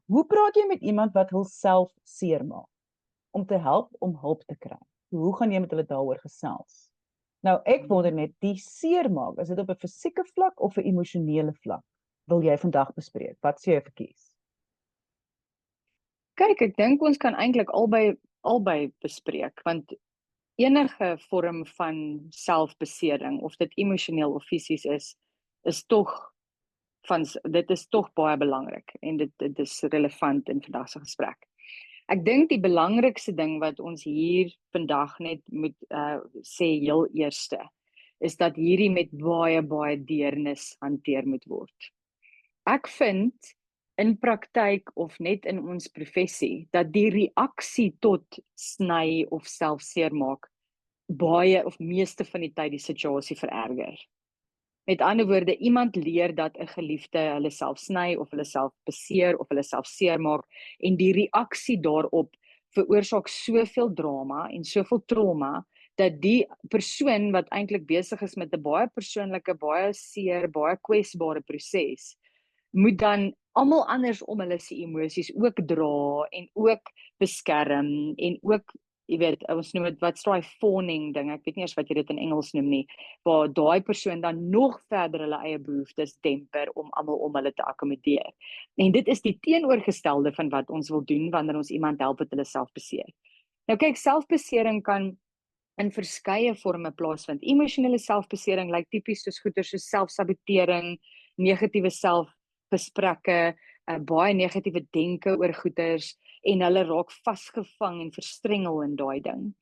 Hoe praat jy met iemand wat hulself seermaak om te help om hulp te kry? Hoe gaan jy met hulle daaroor gesels? Nou, ek wonder net, die seermaak, is dit op 'n fisieke vlak of 'n emosionele vlak? Wil jy vandag bespreek? Wat sê jy verkies? Kyk, ek dink ons kan eintlik albei bespreek, want enige vorm van selfbesering, of dit emosioneel of fisies is dit is tog baie belangrik en dit is relevant in vandag se gesprek. Ek dink die belangrikste ding wat ons hier vandag net moet sê heel eerste, is dat hierdie met baie deernis hanteer moet word. Ek vind in praktyk of net in ons professie dat die reaksie tot sny of self seermaak baie of meeste van die tyd die situasie vererger. Met ander woorde, iemand leer dat 'n geliefde hulle self sny of hulle self beseer of hulle self seermaak en die reaksie daarop veroorsaak soveel drama en soveel trauma dat die persoon wat eintlik besig is met 'n baie persoonlike, baie seer, baie kwesbare proses, moet dan almal anders om hulle se emosies ook dra en ook beskerm en ook, jy weet, ons noem dit, wat's daai fawning ding, ek weet nie eers wat jy dit in Engels noem nie, waar daai persoon dan nog verder hulle eie behoeftes temper om almal om hulle te akkommodeer. En dit is die teenoorgestelde van wat ons wil doen wanneer ons iemand help wat hulle self beseer. Nou kyk, selfbesering kan in verskeie forme plaasvind. Emosionele selfbesering lyk tipies soos goeie soos selfsabotering, negatiewe selfgesprekke, baie negatiewe denke oor goeters en hulle raak vasgevang en verstrengel in daai ding.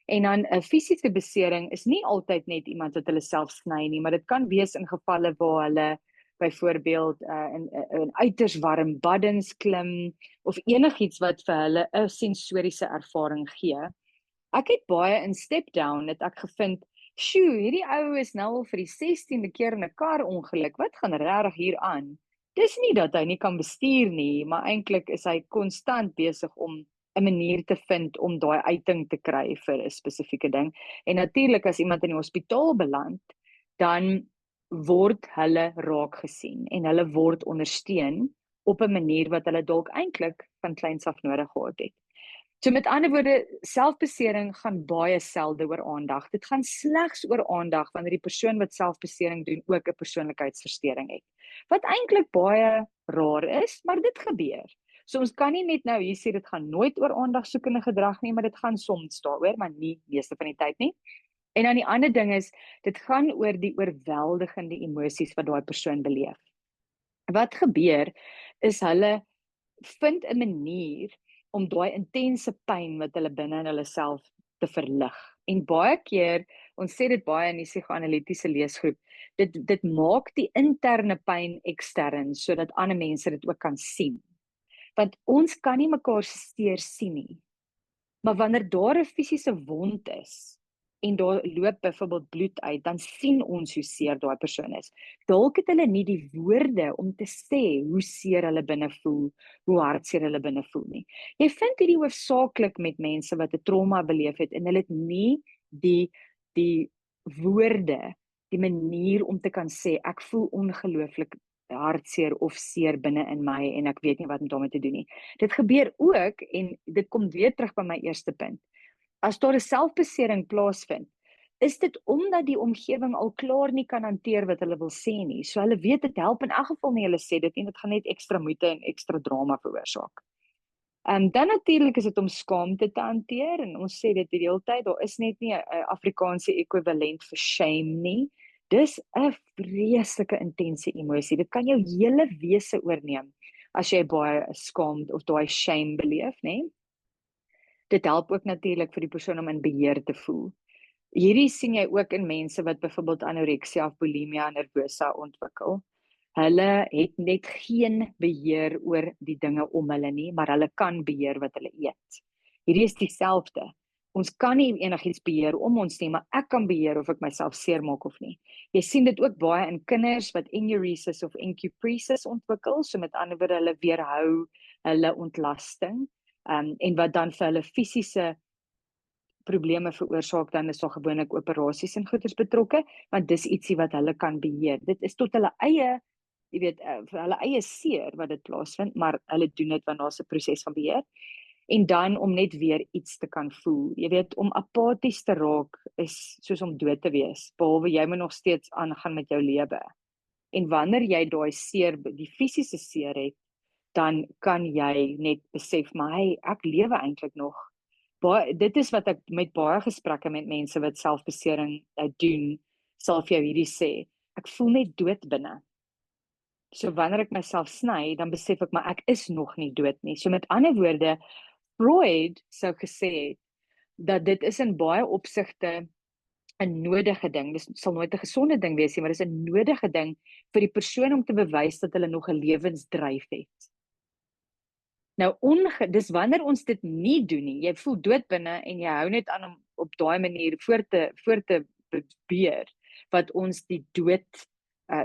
En dan 'n fisiese besering is nie altyd net iemand wat hulle self sny nie, maar dit kan wees in gevalle waar hulle byvoorbeeld in uiters warm baddens klim of enigiets wat vir hulle 'n sensoriese ervaring gee. Ek het baie in Step Down het ek gevind, sjoe, hierdie ou is nou al vir die 16de keer in 'n kar ongeluk. Wat gaan regtig hier aan? Dis nie dat hy nie kan bestuur nie, maar eintlik is hy konstant besig om 'n manier te vind om daai uiting te kry vir 'n spesifieke ding. En natuurlik as iemand in die hospitaal beland, dan word hulle raak gesien en hulle word ondersteun op 'n manier wat hulle dalk eintlik van kleins af nodig gehad het. So met ander woorde, selfbesering gaan baie selde oor aandag. Dit gaan slegs oor aandag wanneer die persoon wat selfbesering doen ook 'n persoonlikheidsversteuring het. Wat eintlik baie raar is, maar dit gebeur. So ons kan nie net nou hier sê dit gaan nooit oor aandagsoekende gedrag nie, maar dit gaan soms daaroor, maar nie meeste van die tyd nie. En dan die ander ding is, dit gaan oor die oorweldigende emosies wat daai persoon beleef. Wat gebeur is hulle vind 'n manier om daai intense pyn wat hulle binne in hulle self te verlig. En baie keer, ons sê dit baie in die psigoanalitiese leesgroep, dit maak die interne pyn ekstern sodat ander mense dit ook kan sien. Want ons kan nie mekaar se seer sien nie. Maar wanneer daar 'n fisiese wond is en daar loop byvoorbeeld bloed uit, dan sien ons hoe seer daai persoon is. Dalk het hulle nie die woorde om te sê hoe seer hulle binne voel, hoe hartseer hulle binne voel nie. Jy vind hierdie hoofsaaklik met mense wat 'n trauma beleef het en hulle het nie die woorde, die manier om te kan sê ek voel ongelooflik hartseer of seer binne in my en ek weet nie wat om daarmee te doen nie. Dit gebeur ook en dit kom weer terug by my eerste punt. As daar 'n selfbesering plaasvind, is dit omdat die omgewing al klaar nie kan hanteer wat hulle wil sê nie. So hulle weet dit help in elk geval nie, hulle sê dit nie, dit gaan net ekstra moeite en ekstra drama veroorsaak. Dan natuurlik is dit om skaamte te hanteer en ons sê dit die hele tyd, daar is net nie 'n Afrikaanse ekwivalent vir shame nie. Dis 'n vreeslike intense emosie. Dit kan jou hele wese oorneem as jy baie skaam of daai shame beleef, nê? Dit help ook natuurlik vir die persoon om in beheer te voel. Hierdie sien jy ook in mense wat byvoorbeeld anorexia of bulimia nervosa ontwikkel. Hulle het net geen beheer oor die dinge om hulle nie, maar hulle kan beheer wat hulle eet. Hierdie is dieselfde. Ons kan nie enigiets beheer om ons nie, maar ek kan beheer of ek myself seermaak of nie. Jy sien dit ook baie in kinders wat enuresis of encupresis ontwikkel, so met ander woorde hulle weerhou hulle ontlasting, en wat dan vir hulle fisiese probleme veroorsaak, dan is daar gewoonlik operasies en goeders betrokke, want dis ietsie wat hulle kan beheer. Dit is tot hulle eie jy weet, vir hulle eie seer wat dit plaasvind, maar hulle doen dit want daar's 'n proses van beheer. En dan om net weer iets te kan voel. Jy weet, om apaties te raak is soos om dood te wees, behalwe jy moet nog steeds aangaan met jou lewe. En wanneer jy daai seer, die fisiese seer het, dan kan jy net besef, maar hey, ek lewe eintlik nog. Dit is wat ek met baie gesprekke met mense wat selfbesering doen, sal vir jou hierdie sê. Ek voel net dood binne. So wanneer ek myself sny, dan besef ek, maar ek is nog nie dood nie. So met ander woorde, Freud sou gesê het, dat dit is in baie opsigte 'n nodige ding. Dit sal nooit 'n gesonde ding wees nie, maar dit is 'n nodige ding vir die persoon om te bewys dat hulle nog 'n lewensdryf het. Nou dis wanneer ons dit nie doen nie, jy voel dood binne en jy hou net aan om op daai manier voort te beweer, wat ons die dood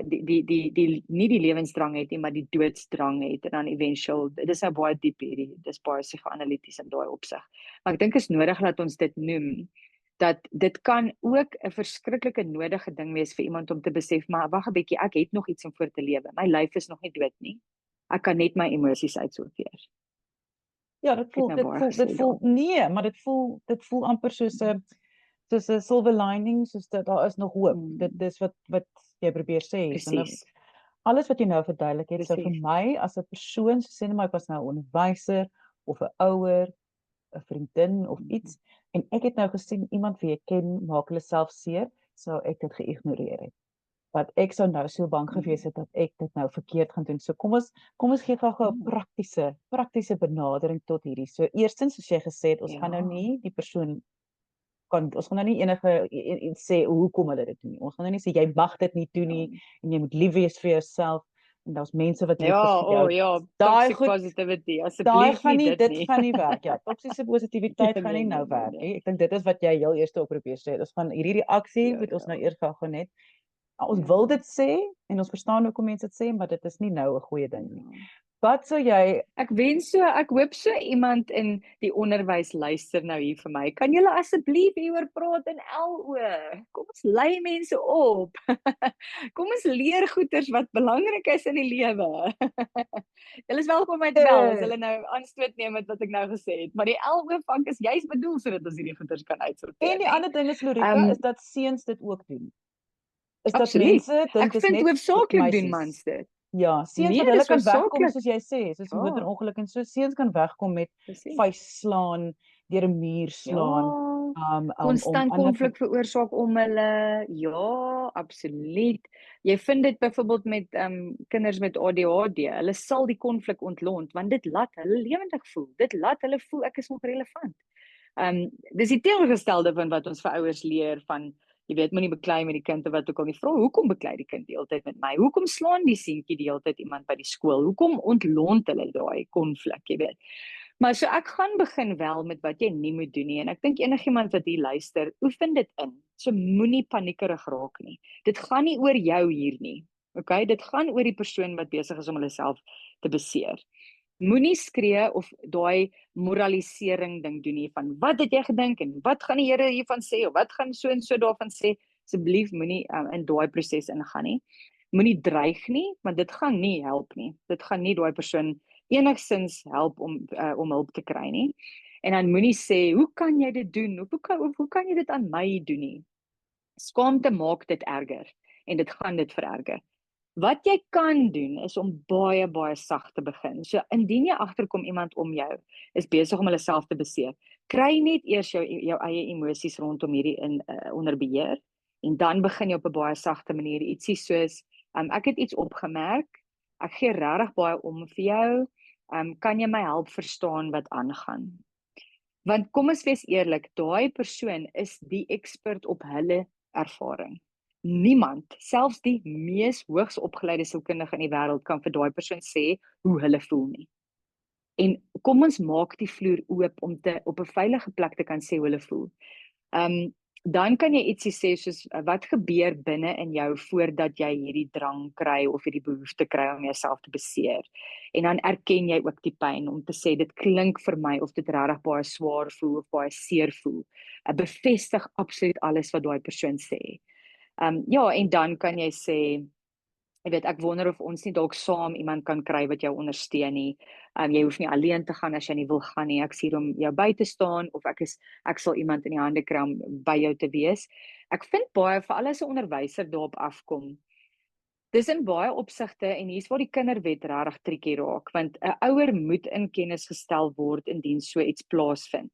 die nie die lewensdrang het nie, maar die doodsdrang het, en dan eventueel, dit is nou baie diep hierdie, dis baie psigoanalities in daai opsig. Maar ek dink is nodig dat ons dit noem, dat dit kan ook 'n verskriklike nodige ding wees vir iemand om te besef, maar wag 'n bietjie, ek het nog iets om voor te lewe. My lyf is nog nie dood nie. Ek kan net my emosies uitsorteer. Ja, dit voel nee, maar dit voel amper soos 'n silver lining, soos dat daar is nog hoop. Dit is wat jy probeer sê. Presies. Alles wat jy nou verduidelik het, so vir my as 'n persoon, so sê net maar ek was nou 'n onderwyser of 'n ouer, 'n vriendin of iets, en ek het nou gesien iemand wie ek ken maak hulle self seer, sou ek dit geïgnoreer het. Want ek sou nou so bang gewees het dat ek dit nou verkeerd gaan doen. So kom ons gee gou 'n praktiese benadering tot hierdie. So eerstens, soos jy gesê het, ons gaan nou nie die persoon ons gaan nou nie enige sê hoekom hulle dit doen nie. Ons gaan nou nie sê jy mag dit nie doen nie en jy moet lief wees vir jouself. En daar's mense wat toxic positivity, asseblief nie dit gaan nie werk. Ja, toksiese positiwiteit gaan nie nou werk nie. Ek dink dit is wat jy heel eers op probeer sê. Ons gaan hierdie reaksie moet ons nou eers gou net. Ons wil dit sê en ons verstaan hoekom mense dit sê, maar dit is nie nou 'n goeie ding nie. Wat sou jy Ek hoop so iemand in die onderwys luister nou hier vir my. Kan julle asseblief hieroor praat in LO? Kom ons lei mense op. Kom ons leer goeters wat belangrik is in die lewe. Hulle is welkom by te bel as hulle nou aanstoot neem met wat ek nou gesê het. Maar die LO vank is juist bedoel sodat ons hierdie goeters kan uitsorteer. En die ander ding is, Lorika, is dat seuns dit ook doen. Is dat absoluut. Mense dink ek vind hoofsaaklik doen mans dit. Ja, seuns wat hulle kan wegkom, soos jy sê, soos 'n motorongeluk en so, seuns kan wegkom met vuis slaan, deur 'n muur slaan. Konstant konflik veroorsaak om hulle. Ja, absoluut. Jy vind dit byvoorbeeld met kinders met ADHD. Hulle sal die konflik ontlont want dit laat hulle lewendig voel. Dit laat hulle voel ek is nog relevant. Dis die teenoorgestelde van wat ons vir ouers leer van jy weet, moenie beklei met die kind of wat ook al nie. Vra hoekom beklei die kind die hele tyd met my? Hoekom slaan die seentjie die hele tyd iemand by die skool? Hoekom ontlont hulle daai konflik, jy weet? Maar so ek gaan begin wel met wat jy nie moet doen nie. En ek dink enigiemand wat hier luister, oefen dit in. So moenie paniekerig raak nie. Dit gaan nie oor jou hier nie. Okay? Dit gaan oor die persoon wat besig is om hulle self te beseer. Moenie skree of daai moralisering ding doen nie van wat het jy gedink en wat gaan die Here hiervan sê of wat gaan so en so daarvan sê. Asseblief moenie in daai proses ingaan nie. Moenie dreig nie, want dit gaan nie help nie. Dit gaan nie daai persoon enigsins help om hulp te kry nie. En dan moenie sê, hoe kan jy dit doen? Of hoe kan jy dit aan my doen nie? Skaamte maak dit erger en dit gaan dit vererger. Wat jy kan doen is om baie sag te begin. So indien jy agterkom iemand om jou is besig om hulle self te beseer, kry net eers jou eie emosies rondom hierdie onder beheer en dan begin jy op 'n baie sagte manier ietsie soos ek het iets opgemerk, ek gee regtig baie om vir jou, kan jy my help verstaan wat aangaan? Want kom ons wees eerlik, daai persoon is die ekspert op hulle ervaring. Niemand, selfs die mees hoogs opgeleide sielkundige in die wêreld kan vir daai persoon sê hoe hulle voel nie. En kom ons maak die vloer oop om op 'n veilige plek te kan sê hoe hulle voel. Dan kan jy ietsie sê soos wat gebeur binne in jou voordat jy hierdie drang kry of hierdie behoefte kry om jouself te beseer. En dan erken jy ook die pyn om te sê dit klink vir my of dit regtig baie swaar voel of baie seer voel. Bevestig absoluut alles wat daai persoon sê. Ja, en dan kan jy sê Jy weet, ek wonder of ons nie dalk saam iemand kan kry wat jou ondersteun nie. Jy hoef nie alleen te gaan as jy nie wil gaan nie. Ek sê om jou by te staan of ek sal iemand in die hande kry om by jou te wees. Ek vind baie veral as 'n onderwyser daarop afkom. Dis in baie opsigte en hier's waar die kinderwet regtig triekie raak, want 'n ouer moet in kennis gestel word indien so iets plaasvind.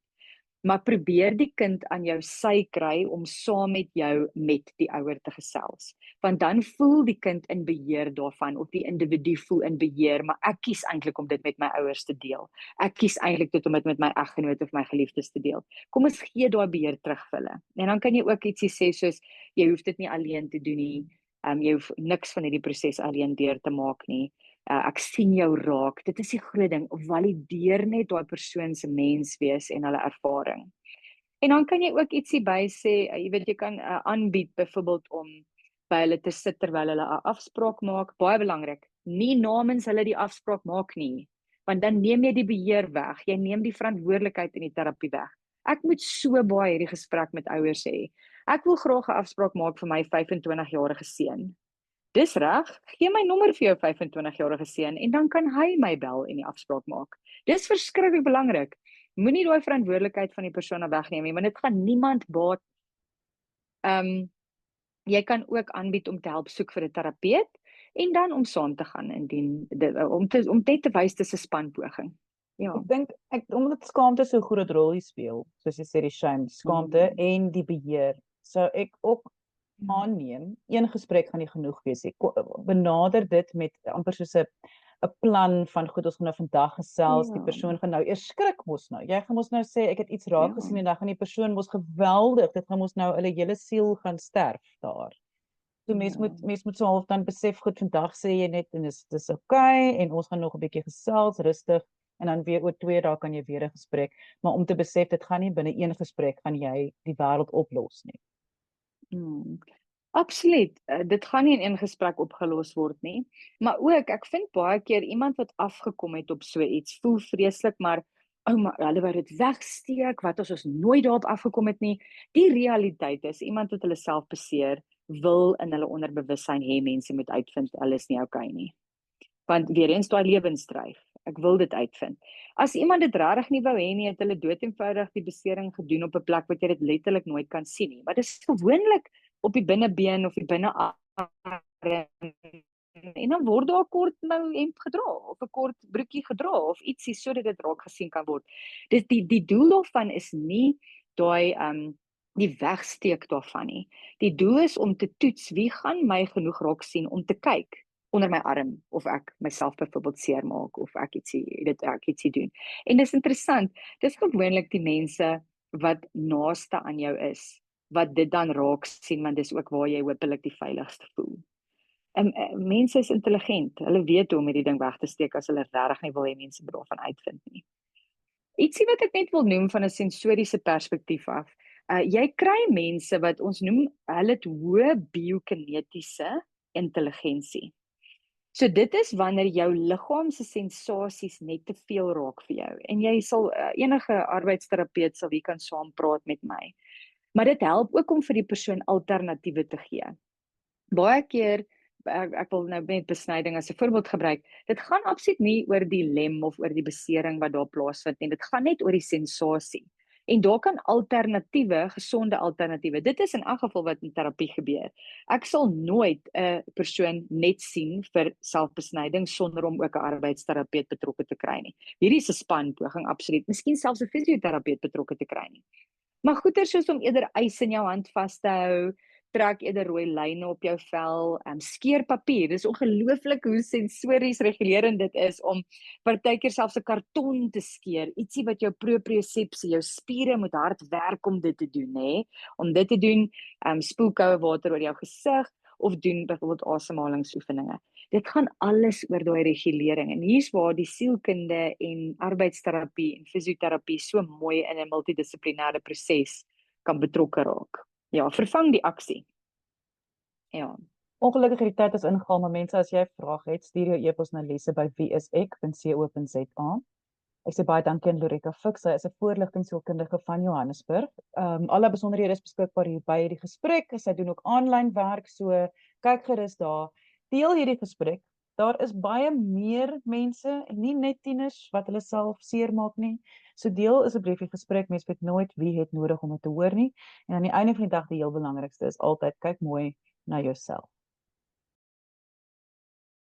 Maar probeer die kind aan jou sy kry om saam met jou met die ouer te gesels. Want dan voel die kind in beheer daarvan of die individu voel in beheer, maar ek kies eintlik om dit met my ouers te deel. Ek kies eintlik dit om dit met my eggenoot of my geliefdes te deel. Kom ons gee daai beheer terug vir hulle. En dan kan jy ook ietsie sê soos jy hoef dit nie alleen te doen nie. Jy hoef niks van hierdie proses alleen deur te maak nie. Ek sien jou raak. Dit is die groot ding. Valideer net daai persoon se menswees en hulle ervaring. En dan kan jy ook ietsie by sê, jy weet jy kan aanbied byvoorbeeld om by hulle te sit terwyl hulle 'n afspraak maak. Baie belangrik. Nie namens hulle die afspraak maak nie, want dan neem jy die beheer weg. Jy neem die verantwoordelikheid in die terapie weg. Ek moet so baie hierdie gesprek met ouers hê. Ek wil graag 'n afspraak maak vir my 25-jarige seun. Dis reg, gee my nommer vir jou 25-jarige seun en dan kan hy my bel en die afspraak maak. Dis verskriklik belangrik. Moenie daai verantwoordelikheid van die persoon wegneem nie, want dit gaan niemand baat. Jy kan ook aanbied om te help soek vir 'n terapeut en dan om saam te gaan indien om net te wys dis 'n spanpoging. Ja. Ek dink omdat skaamte so 'n groot rol speel, soos jy sê die shame, skaamte en die beheer. So ek ook aanneem een gesprek gaan nie genoeg wees nie. Benader dit met amper soos 'n plan van goed, ons gaan nou vandag gesels, die persoon gaan nou eers skrik mos nou. Jy gaan mos nou sê ek het iets raak gesien en dan gaan die persoon mos geweldig, dit gaan mos nou hulle hele siel gaan sterf daar. So mens moet so half dan besef goed, vandag sê jy net en dis okay en ons gaan nog 'n bietjie gesels rustig en dan weer oor 2 dae kan jy weer 'n gesprek, maar om te besef dit gaan nie binne een gesprek gaan jy die wêreld oplos nie. Absoluut. Dit gaan nie in een gesprek opgelos word nie. Maar ook, ek vind baie keer iemand wat afgekom het op so iets, voel vreeslik, maar maar hulle wou dit wegsteek, wat as ons nooit daarop afgekom het nie. Die realiteit is, iemand wat hulle self beseer, wil in hulle onderbewussyn hê mense moet uitvind, hulle is nie okay nie. Want weer eens daai lewensdryf. Ek wil dit uitvind. As iemand dit regtig nie wou hê nie, het hulle dood eenvoudig die besering gedoen op 'n plek wat jy dit letterlik nooit kan sien nie. Maar dis gewoonlik op die binnebeen of die binnearm en dan word daar 'n kort mou hemp gedra of 'n kort broekie gedra of ietsie sodat dit raak gesien kan word. Dis die doel daarvan is nie daai die wegsteek daarvan nie. Die doel is om te toets wie gaan my genoeg raak sien om te kyk onder my arm of ek myself byvoorbeeld seermaak of ek ietsie doen. En dis interessant, dis gewoonlik die mense wat naaste aan jou is wat dit dan raak sien, want dis ook waar jy hopelik die veiligste voel. Mense is intelligent, hulle weet hoe om hierdie ding weg te steek as hulle regtig nie wil hê mense moet daarvan uitvind nie. Ietsie wat ek net wil noem van 'n sensoriese perspektief af. Jy kry mense wat ons noem, hulle het hoë biokinetiese intelligensie. So dit is wanneer jou liggaam se sensasies net te veel raak vir jou. En jy sal enige arbeidsterapeut sal hier kan saam praat met my. Maar dit help ook om vir die persoon alternatiewe te gee. Baie keer, ek wil nou net besnyding as 'n voorbeeld gebruik, dit gaan absoluut nie oor die lem of oor die besering wat daar plaasvind nie, dit gaan net oor die sensasie. En daar kan alternatiewe, gesonde alternatiewe, dit is in elk geval wat in terapie gebeur. Ek sal nooit 'n persoon net sien vir selfbesnyding sonder om ook 'n arbeidsterapeut betrokke te kry nie. Hierdie is 'n spanpoging, absoluut. Miskien selfs 'n fisioterapeut betrokke te kry nie. Maar goeie soos om eerder ys in jou hand vas te hou, trek eerder rooi lyne op jou vel, skeer papier. Dis ongelooflik hoe sensories regulerend dit is om partykeer selfs 'n karton te skeer, ietsie wat jou propriosepsie, jou spiere moet hard werk om dit te doen, hè. Om dit te doen, spoel koue water oor jou gesig of doen byvoorbeeld asemhalingsoefeninge. Dit gaan alles oor daai regulering en hier's waar die sielkunde en arbeidsterapie en fisioterapie so mooi in 'n multidissiplinêre proses kan betrokke raak. Ja, vervang die aksie. Ja. Ongelukkig het die tyd is ingehaal, maar mense, as jy vrae het, stuur jou e-pos na lesse@wieisek.co.za. Ek sê baie dankie aan Loretta Fix, sy is 'n voorligtingsielkundige van Johannesburg. Alle besonderhede is beskikbaar hier by die gesprek. Sy doen ook aanlyn werk, so kyk gerus daar. deel hierdie gesprek. Daar is baie meer mense, nie net tieners wat hulle self seermaak nie. So deel asseblief die gesprek, mens weet nooit wie het nodig om dit te hoor nie. En aan die einde van die dag die heel belangrikste is altyd kyk mooi na jouself.